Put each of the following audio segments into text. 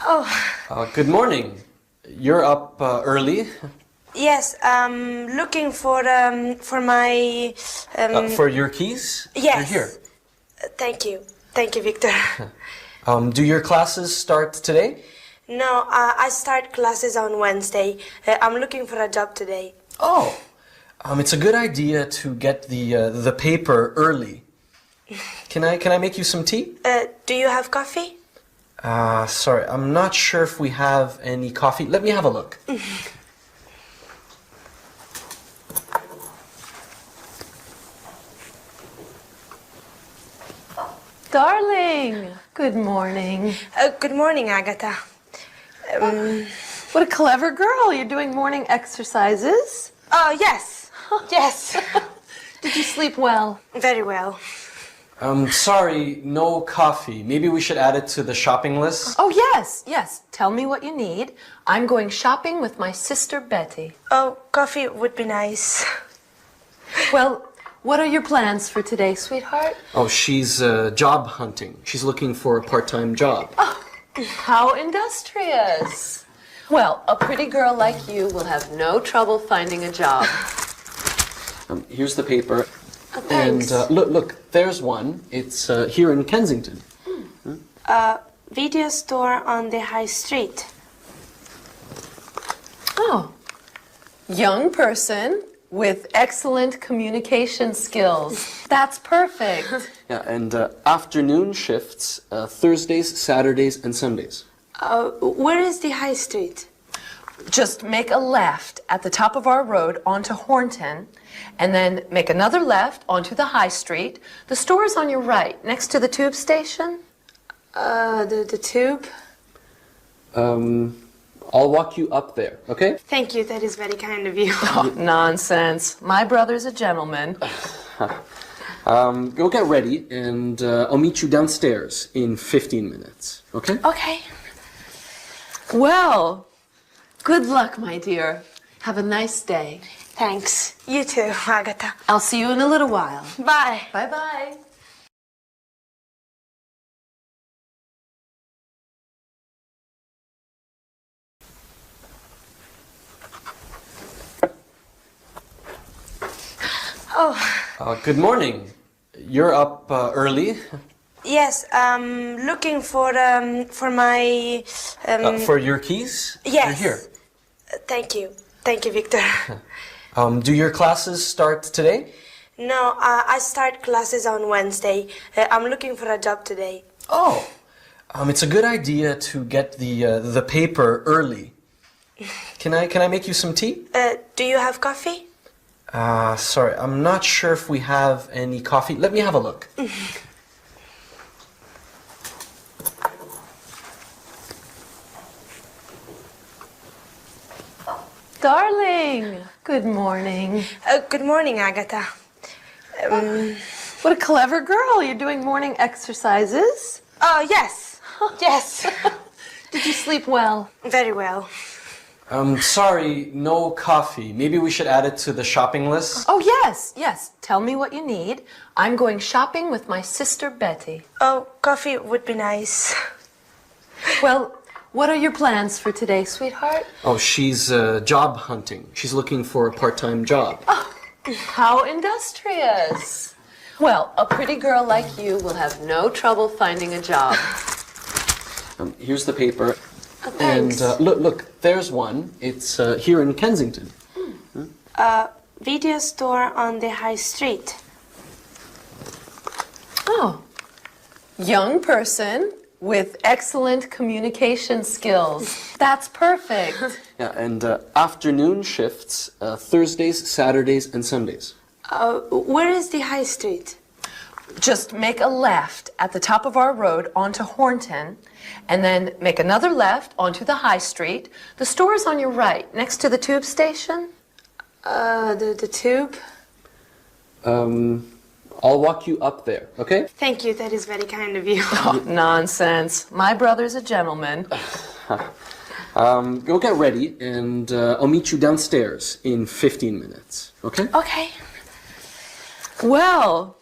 Oh, Good morning. You're up early? yes. Looking for my For your keys? yes. They're here. Thank you, Victor. Do your classes start today? No, I start classes on Wednesday. I'm looking for a job today. Oh, it's a good idea to get the paper early. Can I make you some tea? Do you have coffee? Sorry, I'm not sure if we have any coffee. Let me have a look. Darling, good morning. Good morning, Agatha. What a clever girl. You're doing morning exercises. Oh, yes. Yes. Did you sleep well? Very well. Sorry, no coffee. Maybe we should add it to the shopping list? Oh, yes. Tell me what you need. I'm going shopping with my sister Betty. Oh, coffee would be nice. Well, what are your plans for today, sweetheart? Oh, she's job hunting. She's looking for a part-time job. Oh, how industrious. Well, a pretty girl like you will have no trouble finding a job. Here's the paper. Oh, thanks. And look, there's one. It's here in Kensington. Video store on the high street. Oh, young person with excellent communication skills. That's perfect. Yeah, and afternoon shifts, Thursdays, Saturdays, and Sundays. Where is the high street? Just make a left at the top of our road onto Hornton, and then make another left onto the high street. The store is on your right, next to the tube station. The tube? I'll walk you up there, okay? Thank you, that is very kind of you. Oh, nonsense. My brother's a gentleman. Go get ready, and I'll meet you downstairs in 15 minutes, okay? Okay. Well, good luck, my dear. Have a nice day. Thanks. You too, Agatha. I'll see you in a little while. Bye. Bye-bye. Oh, Good morning. You're up early? yes. Looking for my For your keys? yes. They're here. Thank you, Victor. Do your classes start today? No, I start classes on Wednesday. I'm looking for a job today. Oh, it's a good idea to get the paper early. Can I make you some tea? Do you have coffee? Sorry, I'm not sure if we have any coffee. Let me have a look. Darling, good morning. Good morning, Agatha. What a clever girl. You're doing morning exercises. Oh, yes. Yes. Did you sleep well? Very well. Sorry, no coffee. Maybe we should add it to the shopping list? Oh, yes. Tell me what you need. I'm going shopping with my sister Betty. Oh, coffee would be nice. Well, what are your plans for today, sweetheart? Oh, she's job hunting. She's looking for a part-time job. Oh, how industrious. Well, a pretty girl like you will have no trouble finding a job. Here's the paper. Oh, thanks. And look, there's one. It's here in Kensington. Video store on the high street. Oh, young person with excellent communication skills. That's perfect. Yeah, and afternoon shifts, Thursdays, Saturdays, and Sundays. Where is the high street? Just make a left at the top of our road onto Hornton, and then make another left onto the high street. The store is on your right, next to the tube station. The tube? I'll walk you up there, okay? Thank you, that is very kind of you. Oh, nonsense. My brother's a gentleman. Go get ready, and I'll meet you downstairs in 15 minutes, okay? Okay. Well,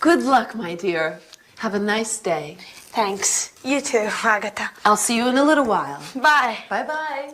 good luck, my dear. Have a nice day. Thanks. You too, Agatha. I'll see you in a little while. Bye. Bye-bye.